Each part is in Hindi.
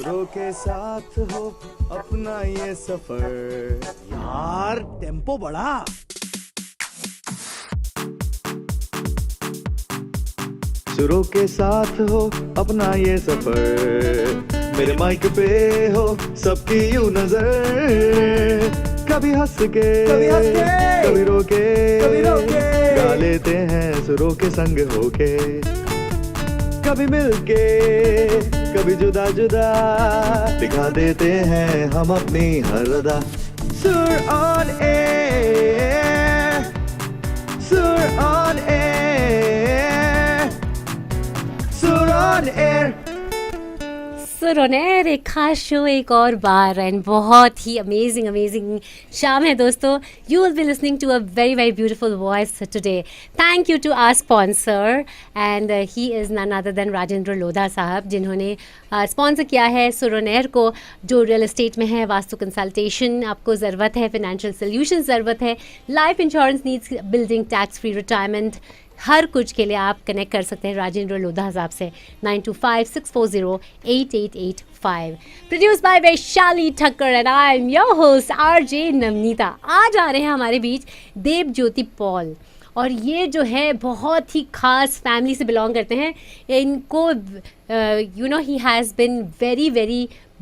सुरों के साथ हो अपना ये सफर। यार टेम्पो बढ़ा। सुरों के साथ हो अपना ये सफर, मेरे माइक पे हो सबकी यूं नजर। कभी हंस के कभी रो के गा लेते हैं सुरों के संग होके। कभी मिलके कभी जुदा जुदा दिखा देते हैं हम अपनी हर अदा। सुर ऑन एयर, सुर ऑन एयर, सुर ऑन एयर। सुरोनेर एक खास शो एक और बार एंड बहुत ही अमेजिंग शाम है दोस्तों. You will be listening to a very beautiful voice today. Thank you to our sponsor and he is none other than Rajendra Lodha साहब जिन्होंने स्पॉन्सर किया है सुरोनेर को. जो रियल एस्टेट में है, वास्तु कंसल्टेशन आपको ज़रूरत है, फाइनेंशियल सोल्यूशन ज़रूरत है, life insurance needs, building tax free retirement, हर कुछ के लिए आप कनेक्ट कर सकते हैं राजेंद्र लोधा साहब से. 9256408885. Produce by Vaishali Thakkar and I am your host RJ Navneeta. आज आ रहे हैं हमारे बीच देव ज्योति पॉल और ये जो है बहुत ही खास फैमिली से बिलोंग करते हैं. इनको you know he has been very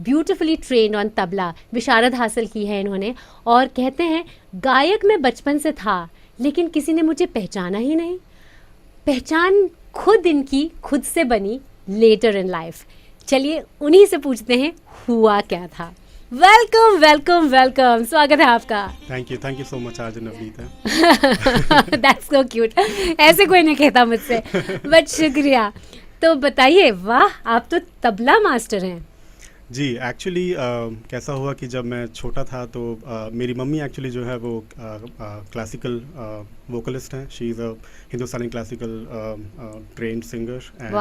beautifully trained on tabla. विशारद हासिल की है इन्होंने और कहते हैं गायक मैं बचपन से था लेकिन किसी ने मुझे पहचाना ही नहीं. पहचान खुद इनकी खुद से बनी लेटर इन लाइफ. चलिए उन्हीं से पूछते हैं हुआ क्या था. वेलकम. स्वागत है आपका. थैंक यू सो मच आज नवनीता. That's so cute. ऐसे कोई नहीं कहता मुझसे बट शुक्रिया. तो बताइए, वाह आप तो तबला मास्टर हैं. जी एक्चुअली कैसा हुआ कि जब मैं छोटा था तो मेरी मम्मी एक्चुअली जो है वो क्लासिकल वोकलिस्ट हैं. She is a Hindustani classical trained singer and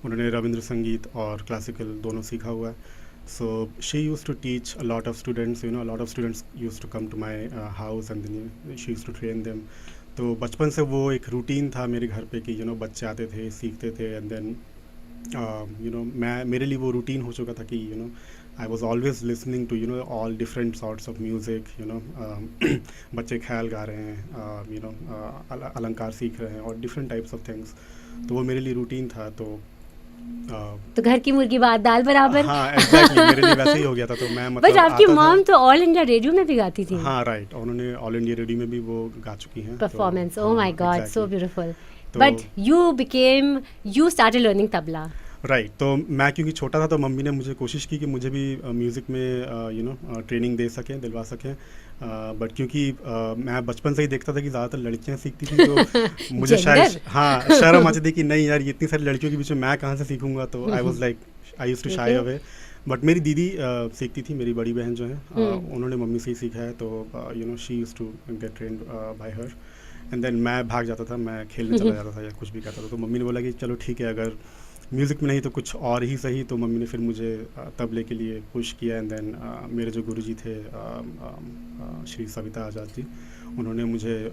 उन्होंने रविंद्र संगीत और क्लासिकल दोनों सीखा हुआ है. So she use to teach a lot of students. A lot of students use to come to my house and then she use to train them. तो बचपन से वो एक रूटीन था मेरे घर पे कि बच्चे आते थे, सीखते थे एंड देन मेरे लिए वो रूटीन हो चुका था कि I was always listening to all different sorts of music. बच्चे ख्याल गा रहे हैं, अलंकार सीख रहे हैं और डिफरेंट टाइप्स ऑफ थिंग्स. तो वो मेरे लिए रूटीन था. तो घर की मुर्गी बात दाल बराबर. हाँ exactly, मेरे लिए वैसे ही हो गया था. तो मैं बट आपकी मॉम तो ऑल इंडिया रेडियो में भी गाती थी. हाँ राइट, उन्होंने ऑल इंडिया रेडियो में भी वो गा चुकी हैं. Performance, oh my God, so beautiful. But you started learning tabla. Right. तो मैं क्योंकि छोटा था तो मम्मी ने मुझे कोशिश की कि मुझे भी म्यूज़िक में ट्रेनिंग दे सकें, दिलवा सकें. बट क्योंकि मैं बचपन से ही देखता था कि ज़्यादातर लड़कियां सीखती थी तो मुझे शायद शर्म आती थी कि नहीं यार, ये इतनी सारी लड़कियों के बीच में मैं कहाँ से सीखूंगा. तो I was like I used to shy away. But मेरी दीदी सीखती थी, मेरी बड़ी बहन जो है उन्होंने मम्मी से ही सीखा है. तो she used to get trained by her and then मैं भाग जाता था, मैं खेलने चला जाता था या कुछ भी करता था. तो मम्मी ने बोला कि चलो ठीक है, अगर म्यूज़िक में नहीं तो कुछ और ही सही. तो मम्मी ने फिर मुझे तबले के लिए पुश किया एंड देन मेरे जो गुरुजी थे श्री सविता आज़ाद जी, उन्होंने मुझे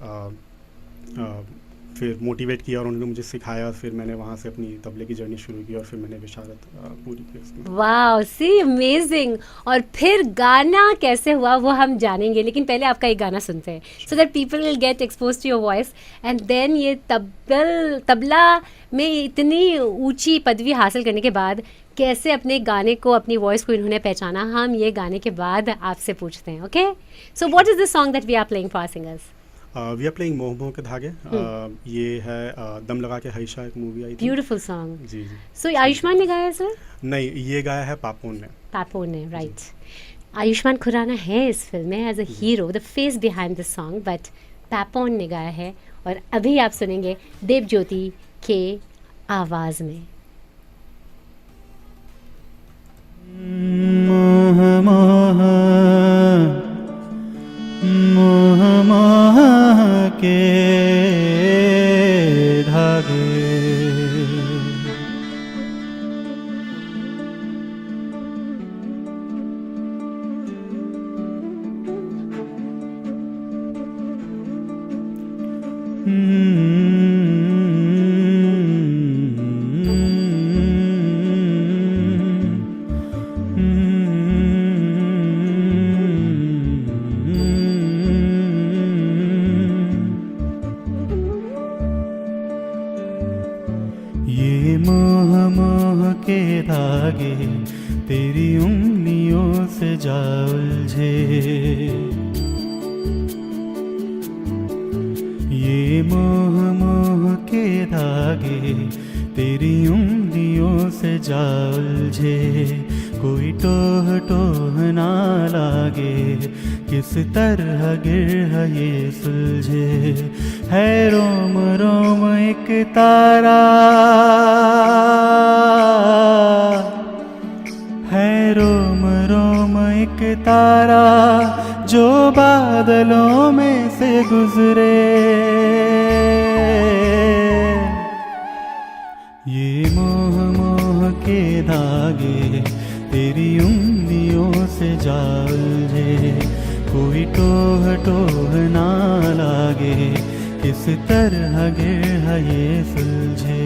फिर मोटिवेट किया और उन्होंने मुझे सिखाया. फिर मैंने वहाँ से अपनी तबले की जर्नी शुरू की और फिर मैंने विशारद पूरी की उसमें. वाओ, सी अमेजिंग. और फिर गाना कैसे हुआ वो हम जानेंगे, लेकिन पहले आपका एक गाना सुनते हैं so that people will get expose to your voice. And then ये तबला में इतनी ऊंची पदवी हासिल करने के बाद कैसे अपने गाने को, अपनी वॉइस को इन्होंने पहचाना, हम ये गाने के बाद आपसे पूछते हैं. Okay, so what is the song that we are playing for singers? We are playing Moh Moh के धागे. ये है दम लगा के हईशा, एक मूवी आई थी. Beautiful song. जी. सो आयुष्मान ने गाया है सर? नहीं, ये गाया है पापोन ने. राइट. आयुष्मान खुराना है इस फिल्म में as a hero, the face behind the song, but Papon ने गाया है. और अभी आप सुनेंगे देव ज्योति के आवाज में. मोह मोह मोह मोह के धागे, तेरी उंगलियों से जा उलझे। ये मोह मोह के धागे तेरी उंगलियों से जा उलझे। कोई टोह टोह ना लागे, किस तरह गिर ये सुलझे। है रोम रोम एक तारा, है रोम रोम एक तारा जो बादलों में से गुजरे। ये मोह मोह के धागे तेरी उंगलियों से जा उलझे। कोई टोह टोह ना लागे, किस तरह गिर ये सुलझे।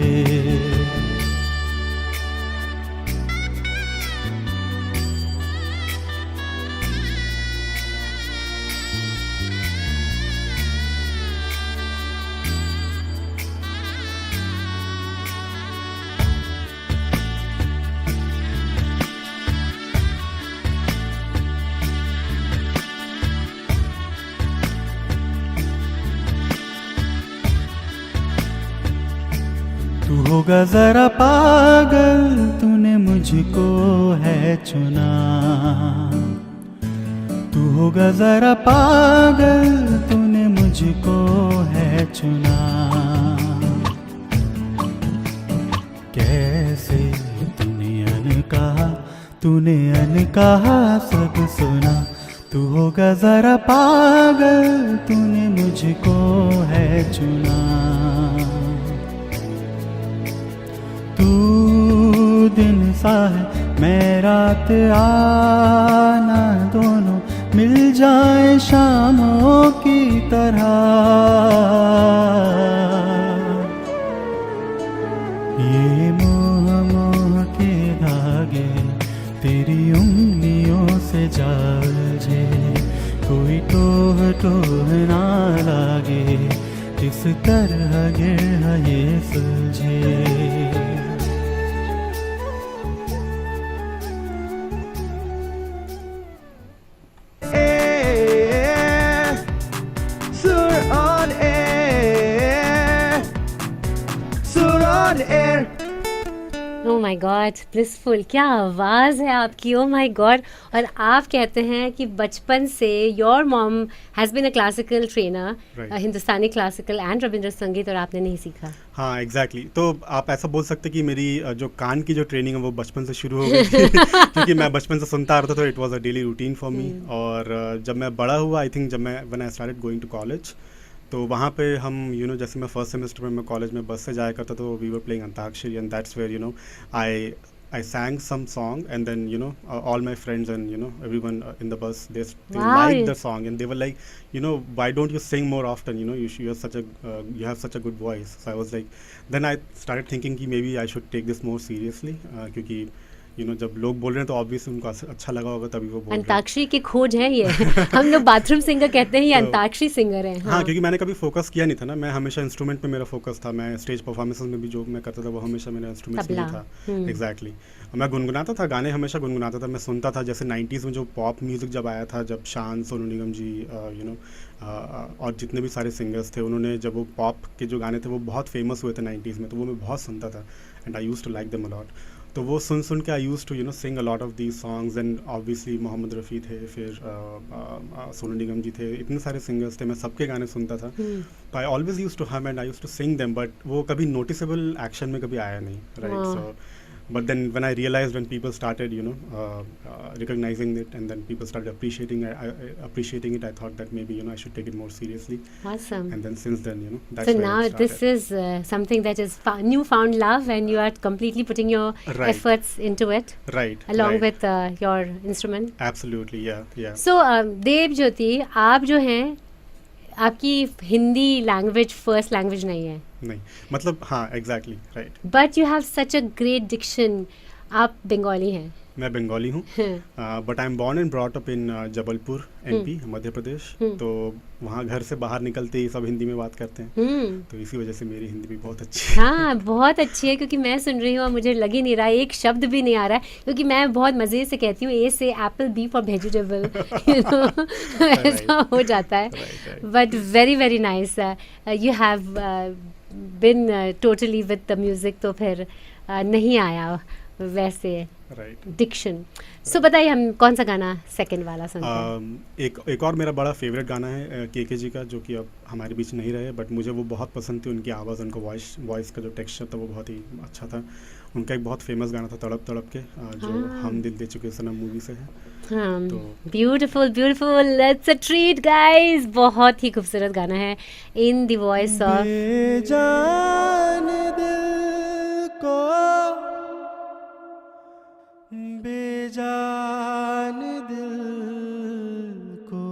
तू होगा जरा पागल, तूने मुझको है चुना। तू होगा जरा पागल, तूने मुझको है चुना। कैसे तूने अनकहा सब सुना। तू होगा जरा पागल, तूने मुझको है चुना। तू दिन सा है मैं रात, आना दोनों मिल जाए शामों की तरह। ये मोह मोह के धागे तेरी उंगलियों से जा उलझे। कोई टोह टोह ना लागे, किस तरह गिर ये सुलझे। ओह माय गॉड, ब्लिसफुल, क्या आवाज़ है आपकी, ओह माय गॉड। और आप कहते हैं कि बचपन से your mom has been a classical trainer, Hindustani classical and Rabindra Sangeet, और आपने नहीं सीखा। हाँ एग्जैक्टली तो आप ऐसा बोल सकते कि मेरी जो कान की जो ट्रेनिंग है वो बचपन से शुरू हो गई थी क्योंकि मैं बचपन से सुनता आ रहा था, तो it was a daily routine for me. और जब मैं बड़ा हुआ, आई थिंक जब मैं when I started going to college, तो वहाँ पे हम जैसे मैं फर्स्ट सेमेस्टर में मैं कॉलेज में बस से जाया करता, तो we were playing antakshari, and that's where I sang some song, and then all my friends and everyone in the bus, they liked the song, and they were like, why don't you sing more often, you have such a good voice. So I was like, then I started thinking कि maybe I should take this more seriously, क्योंकि जब लोग बोल रहे हैं तो ऑब्वियसली उनको अच्छा लगा होगा, तभी वो बोल रहे हैं। अंताक्षरी की खोज है ये हम लोग बाथरूम सिंगर कहते हैं, ये अंताक्षरी सिंगर है। हाँ, क्योंकि मैंने कभी फोकस किया नहीं था ना, मैं हमेशा इंस्ट्रूमेंट पे मेरा फोकस था। मैं स्टेज परफॉर्मेंसेस में भी जो मैं करता था वो हमेशा मेरा इंस्ट्रूमेंट में था। एग्जैक्टली मैं गुनगुनाता था, गाने हमेशा गुनगुनाता था, मैं सुनता था। जैसे 90s में जो पॉप म्यूज़िक जब आया था, जब शान, सोनू निगम जी और जितने भी सारे सिंगर्स थे, उन्होंने जब वो पॉप के जो गाने थे वो बहुत फेमस हुए थे 90s में, तो वो मैं बहुत सुनता था, and I used to like them a lot. तो वो सुन के I used to sing a lot of these songs, and obviously Mohammed Rafi थे, फिर सोनू निगम जी थे, इतने सारे सिंगर्स थे, मैं सबके गाने सुनता था। तो I always used to hum and I used to sing them, but वो कभी नोटिसेबल एक्शन में कभी आया नहीं, right. So but then when I realized, when people started recognizing it, and then people started appreciating it, I thought that maybe I should take it more seriously. Awesome. And then since then that's so where now it this is something that is newfound love, and you are completely putting your efforts into it, right, along with your instrument. Absolutely, yeah. So देव ज्योति, आप जो हैं, आपकी हिंदी लैंग्वेज फर्स्ट लैंग्वेज नहीं है, नहीं, मतलब हाँ, exactly, right. But you have such a great diction. आप बंगाली हैं, मैं बंगाली हूँ, but I am born and brought up in Jabalpur, MP, Madhya Pradesh. तो वहाँ घर से बाहर निकलते ही सब हिंदी में बात करते हैं, तो इसी वजह से मेरी हिंदी भी बहुत अच्छी है। हाँ, बहुत अच्छी है, क्योंकि मैं सुन रही हूँ और मुझे लग ही नहीं रहा है, एक शब्द भी नहीं आ रहा है, क्योंकि मैं बहुत मज़े से कहती हूँ ए से एप्पल, बी फॉर वेजिटेबल, ऐसा हो जाता है। But very very nice, you have been totally with the music, तो फिर नहीं आया वैसे डिक्शन। सो बताइए हम कौन सा गाना सेकंड वाला सुनते हैं? एक और मेरा बड़ा फेवरेट गाना है के जी का, जो कि अब हमारे बीच नहीं रहे, बट मुझे वो बहुत पसंद थी, उनकी आवाज़, उनका वॉइस का जो टेक्सचर था वो बहुत ही अच्छा था। उनका एक बहुत फेमस गाना था तड़प तड़प के, जो हम दिल दे चुके सनम मूवी से है। तो beautiful beautiful, it's a treat guys, बहुत ही खूबसूरत गाना है इन द वॉइस ऑफ बेजान दिल को, बेजान दिल को,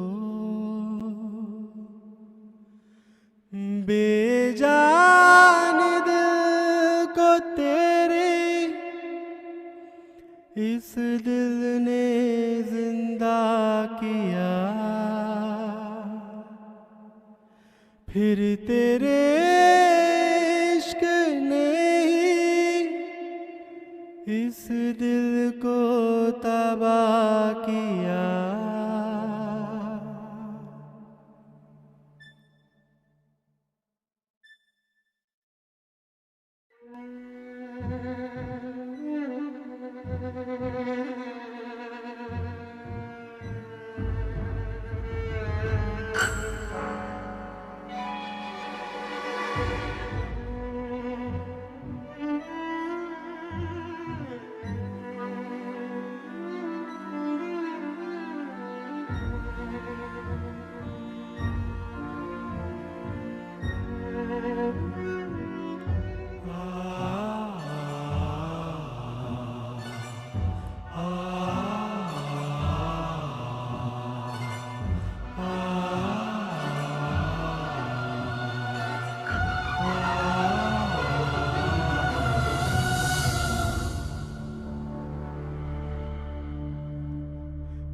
बेजान दिल को तेरे इस दिल ने जिंदा किया, फिर तेरे इश्क ने ही इस दिल को तबाह किया।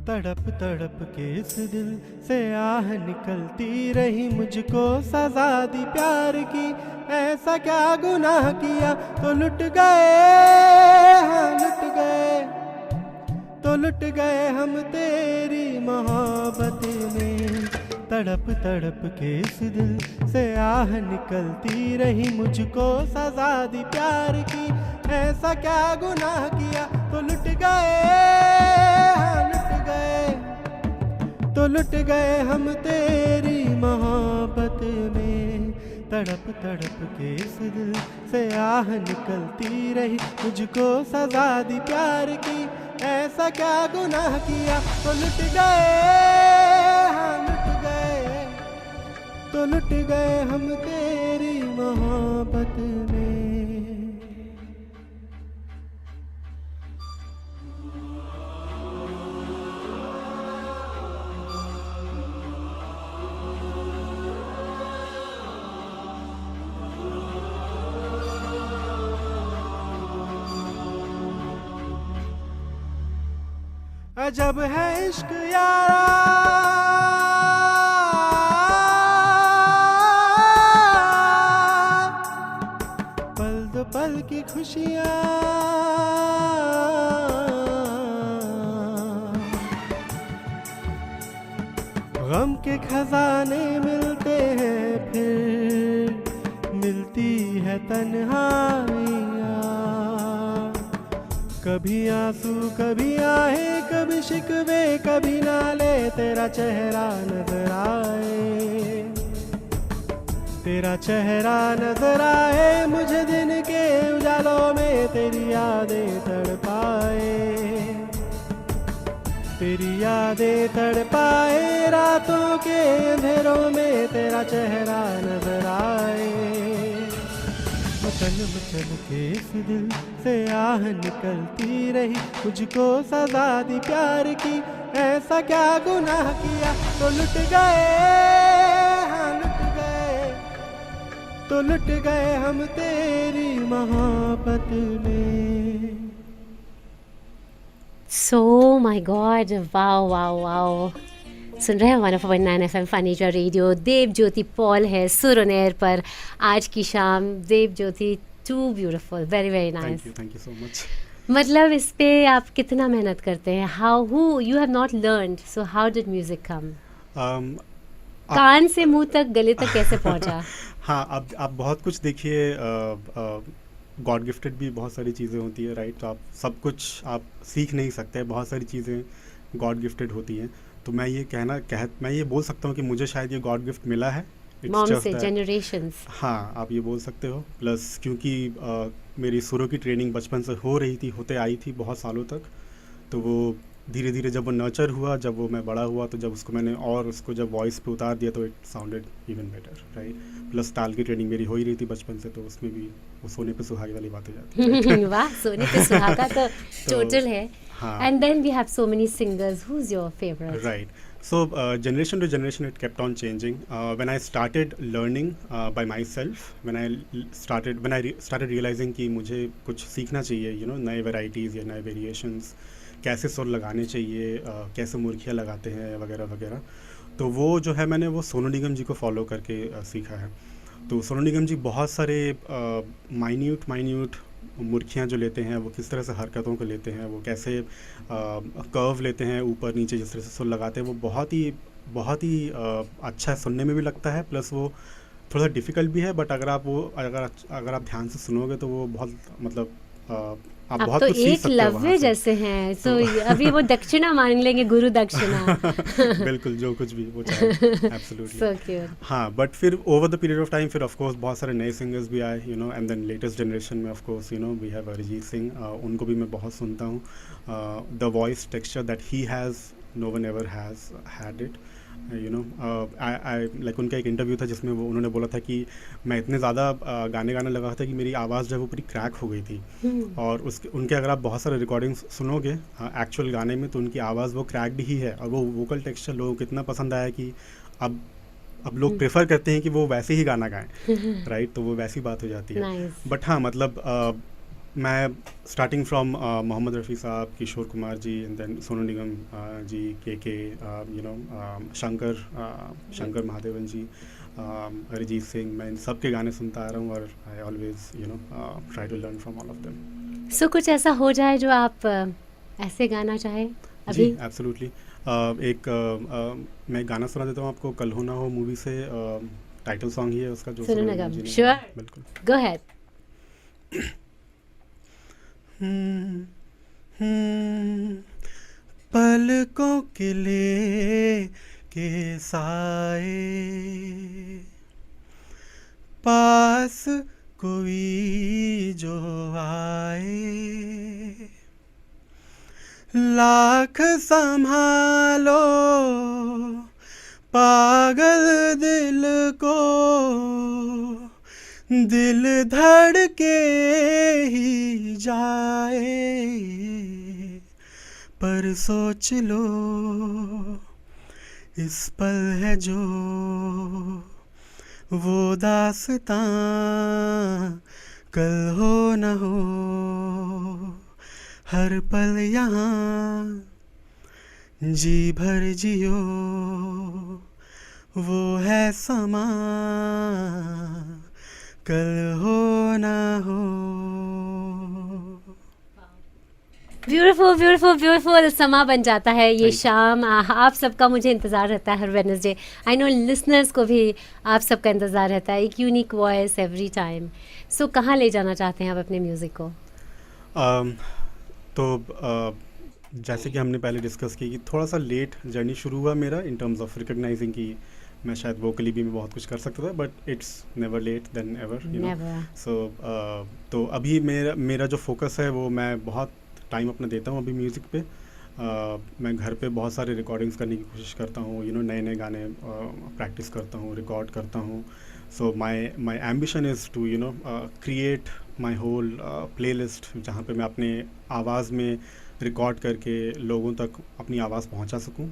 तड़प तड़प के इस दिल से आह निकलती रही, मुझको सजा दी प्यार की, ऐसा क्या गुनाह किया तो लुट गए, हाँ लुट गए, तो लुट गए हम तेरी मोहब्बत में। तड़प तड़प के इस दिल से आह निकलती रही, मुझको सजा दी प्यार की, ऐसा क्या गुनाह किया तो लुट गए, हाँ लुट गए, तो लुट गए हम तेरी मोहब्बत में। तड़प तड़प के इस दिल से आह निकलती रही, मुझको सजा दी प्यार की, ऐसा क्या गुनाह किया तो लुट गए, हाँ लुट गए, तो लुट गए हम तेरी मोहब्बत में। अजब है इश्क यारा, पल दो पल की खुशियाँ, गम के खजाने मिलते हैं, फिर मिलती है तन्हाइयाँ, कभी आंसू कभी आहे, कभी शिकवे कभी नाले, तेरा चेहरा नजर आए, तेरा चेहरा नजर आए, मुझे दिन के उजालों में तेरी यादें तड़पाए, तेरी यादें तड़पाए, रातों के अंधेरों में तेरा चेहरा नजर आए। मचल के इस दिल से आह निकलती रही, मुझको सजा दी प्यार की, ऐसा क्या गुनाह किया तो लुट गए, हाँ लुट गए, तो लुट गए हम तेरी मोहब्बत में। So my god, wow wow wow. सुन रहे हैं 104.9 FM फनीजा रेडियो। देव ज्योति पॉल है सुर ऑन एयर पर आज की शाम। Dev Jyoti, too beautiful, very very nice. Thank you so much. मतलब इस पे आप कितना मेहनत करते हैं? How who you have not learned, so how did music come? कान से मुंह तक, गले तक कैसे पहुंचा? हाँ, अब आप बहुत कुछ देखिए, गॉड गिफ्टेड भी बहुत सारी चीज़ें होती है, राइट? तो आप सब कुछ आप सीख नहीं सकते, बहुत सारी चीज़ें गॉड गिफ्टेड होती हैं। तो मैं ये बोल सकता हूँ कि मुझे शायद ये गॉड गिफ्ट मिला है। मॉम से, जनरेशंस। हाँ, आप ये बोल सकते हो। प्लस क्योंकि मेरी सुरों की ट्रेनिंग बचपन से होते आई थी बहुत सालों तक, तो वो धीरे धीरे जब वो नर्चर हुआ, जब वो मैं बड़ा हुआ, तो जब उसको मैंने और उसको जब वॉइस पे उतार दिया तो it sounded even better, right? Plus ताल की ट्रेनिंग मेरी हो ही रही थी बचपन से, तो उसमें भी वो सोने पे सुहागे वाली बात हो जाती है। वाह, सोने पे सुहागा तो टोटल है। हाँ। And then we have so many singers, who is your favourite? Right. So generation to generation, it kept on changing. When I started learning by myself, when I started realizing कि मुझे कुछ सीखना चाहिए, नए varieties या नए variations, कैसे सुर लगाने चाहिए, कैसे मुर्खियाँ लगाते हैं वगैरह वगैरह, तो वो जो है मैंने वो सोनू निगम जी को फॉलो करके सीखा है। तो सोनू निगम जी बहुत सारे माइन्यूट मुर्खियाँ जो लेते हैं, वो किस तरह से हरकतों को लेते हैं, वो कैसे कर्व लेते हैं ऊपर नीचे, जिस तरह से सुर लगाते हैं, वो बहुत ही अच्छा सुनने में भी लगता है। प्लस वो थोड़ा सा डिफ़िकल्ट भी है, बट अगर आप ध्यान से सुनोगे तो वो बहुत मतलब आप बहुत तो कुछ सीख एक सकते हो वहाँ लव्य से। जैसे हैं, तो अभी वो दक्षिणा मान लेंगे, गुरु दक्षिणा। बिल्कुल, जो कुछ भी वो चाहे, एब्सोल्युटली। So cute. हाँ, बट फिर over the period of time फिर ऑफ कोर्स बहुत सारे नए सिंगर्स भी आए, एंड देन लेटेस्ट जनरेशन में of course we have Arijit Singh, उनको भी मैं बहुत सुनता हूँ। The voice texture that he has, no one ever has had it, like उनका एक इंटरव्यू था जिसमें उन्होंने बोला था कि मैं इतने ज़्यादा गाने गाने लगा था कि मेरी आवाज़ जो है वो पूरी क्रैक हो गई थी। और उनके अगर आप बहुत सारे रिकॉर्डिंग्स सुनोगे एक्चुअल गाने में, तो उनकी आवाज़ वो क्रैक्ड ही है, और वो वोकल टेक्सचर लोगों को इतना पसंद आया कि अब लोग प्रेफर करते हैं कि वो वैसे ही गाना गाएं, राइट? तो वो वैसी बात हो जाती है। Nice. बट हाँ, मतलब मैं स्टार्टिंग फ्रॉम मोहम्मद रफ़ी साहब, किशोर कुमार जी, एंड देन सोनू निगम जी, के शंकर महादेवन जी, अरिजीत सिंह, मैं इन सब के गाने सुनता आ रहा हूँ, और I always try to learn from all of them. So कुछ ऐसा हो जाए जो आप ऐसे गाना चाहें अभी? जी, एब्सोल्युटली। मैं गाना सुना देता हूँ आपको, कल हो ना हो मूवी से, टाइटल सॉन्ग ही है उसका, जो सोनू सोनू निगम, जी ने sure. बिल्कुल। Go ahead. पलकों के ले के साए, पास कोई जो आए, लाख संभालो पागल दिल को, दिल धड़के ही जाए, पर सोच लो इस पल है जो वो दास्तां, कल हो न हो हर पल यहाँ, जी भर जियो वो है समा, कल हो ना हो। Beautiful beautiful beautiful. समा बन जाता है ये शाम। आप सबका मुझे इंतज़ार रहता है हर वेडनेसडे। आई नो लिसनर्स को भी आप सबका इंतज़ार रहता है, एक यूनिक वॉइस एवरी टाइम। सो कहाँ ले जाना चाहते हैं आप अपने म्यूज़िक को? जैसे कि हमने पहले डिस्कस की कि थोड़ा सा लेट जर्नी शुरू हुआ मेरा इन टर्म्स ऑफ रिकग्नाइजिंग कि मैं शायद वोकली भी मैं बहुत कुछ कर सकता था, but it's never late then ever, so तो अभी मेरा जो फोकस है वो मैं बहुत टाइम अपना देता हूँ अभी म्यूज़िक पे। मैं घर पे बहुत सारे रिकॉर्डिंग्स करने की कोशिश करता हूँ, नए नए गाने प्रैक्टिस करता हूँ, रिकॉर्ड करता हूँ। So my ambition is to create my whole playlist, जहाँ पे मैं अपने आवाज़ में रिकॉर्ड करके लोगों तक अपनी आवाज़ पहुंचा सकूं।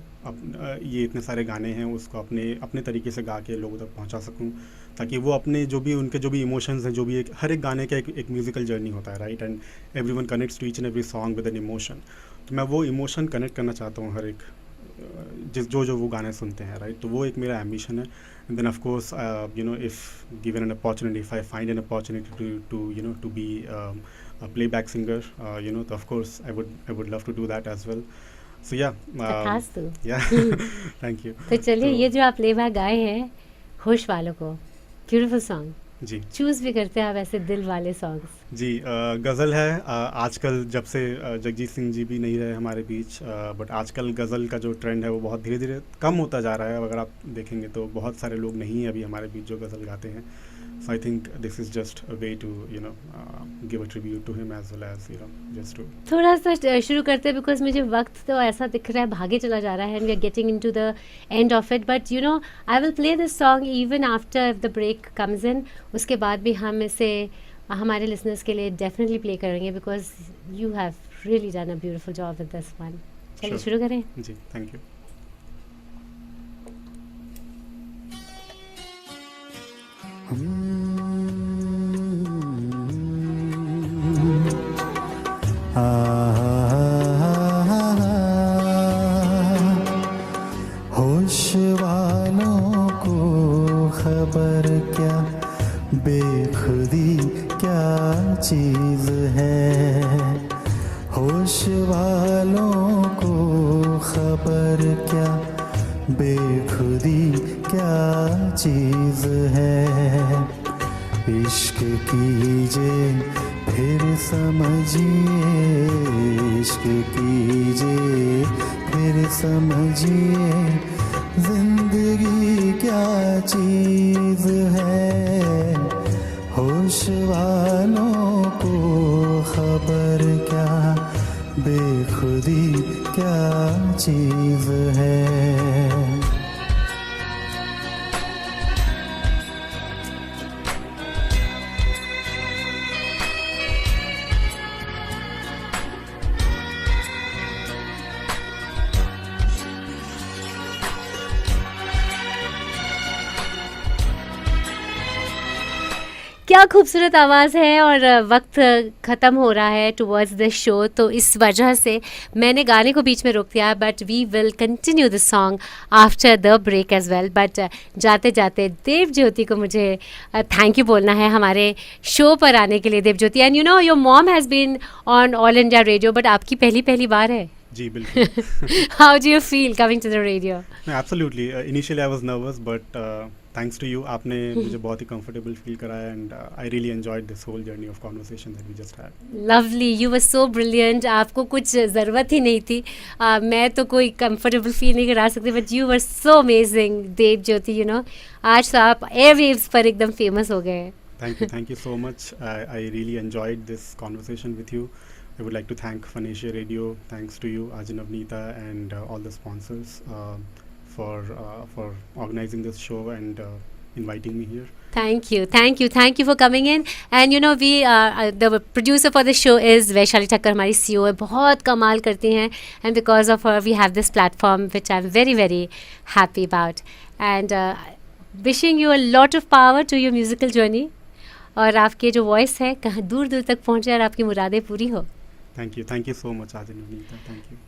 ये इतने सारे गाने हैं, उसको अपने तरीके से गा के लोगों तक पहुंचा सकूं, ताकि वो अपने उनके जो भी इमोशंस हैं, जो भी हर एक गाने का एक म्यूज़िकल जर्नी होता है, right? And everyone connects to each and every song with an emotion. तो मैं वो इमोशन कनेक्ट करना चाहता हूँ हर एक जो वो गाने सुनते हैं, राइट। तो वो एक मेरा एम्बिशन है। And then of course you know if given an opportunity, if I find an opportunity to you know to be a playback singer, you know, of course I would love to do that as well. So yeah, तथास्तु। yeah. Thank you. तो चलिए, तो- ये जो आप प्लेबैक गाए हैं होश वालों को, ब्यूटीफुल सॉन्ग, जी चूज भी करते हैं आप ऐसे दिल वाले सॉन्ग्स। जी, गज़ल है। आजकल जब से जगजीत सिंह जी भी नहीं रहे हमारे बीच, बट आजकल गज़ल का जो ट्रेंड है वो बहुत धीरे धीरे कम होता जा रहा है। अगर आप देखेंगे तो बहुत सारे लोग नहीं हैं अभी हमारे बीच जो गज़ल गाते हैं। So I think this is just a way to you know give a tribute to him as well as you know just to. थोड़ा सा शुरू करते हैं, बिकॉज मुझे वक्त तो ऐसा दिख रहा है भागे चला जा रहा है, and we are getting into the end of it, but you know I will play this song even after the break comes in. उसके बाद भी हम इसे हमारे लिसनर्स के लिए डेफिनेटली प्ले करेंगे, because you have really done a beautiful job with this one. चलिए Sure. शुरू करें। जी, थैंक यू। होश वालों को खबर क्या, बेखुदी क्या चीज है। होश वालों को खबर क्या, बेखुदी क्या चीज है। इश्क कीजिए फिर समझिए, इश्क कीजिए फिर समझिए, जिंदगी क्या चीज है। होश वालों को खबर क्या, बेखुदी क्या चीज है। क्या खूबसूरत आवाज़ है, और वक्त ख़त्म हो रहा है टुवर्ड्स द शो, तो इस वजह से मैंने गाने को बीच में रोक दिया, but we will continue this song after the break as well. But जाते जाते देव ज्योति को मुझे थैंक यू बोलना है हमारे शो पर आने के लिए। Dev Jyoti, and you know your mom has been on All India Radio, but आपकी पहली बार है। जी बिल्कुल। How do you feel coming to the radio? Absolutely, initially I was nervous, but thanks to you, आपने मुझे बहुत ही कंफर्टेबल फील कराया, and I really enjoyed this whole journey of conversation that we just had. Lovely, you were so brilliant. आपको कुछ ज़रूरत ही नहीं थी, मैं तो कोई कंफर्टेबल फील नहीं करा सकती, but you were so amazing Dev Jyoti. You know आज तो आप एयरवेव्स पर एकदम फेमस हो गए हैं। Thank you so much. I really enjoyed this conversation with you. I would like to thank Phonesia Radio. Thanks to you, Ajay Navneeta, and all the sponsors for organizing this show and inviting me here. Thank you for coming in. And you know we the producer for the show is Vaishali Thakkar, हमारी CEO है, बहुत कमाल करती हैं, and because of her we have this platform which I'm very very happy about, and wishing you a lot of power to your musical journey, और आपके जो वॉइस है कहाँ दूर दूर तक पहुँचे और आपकी मुरादें पूरी हो। Thank you so much, Ajay Navneeta. Thank you.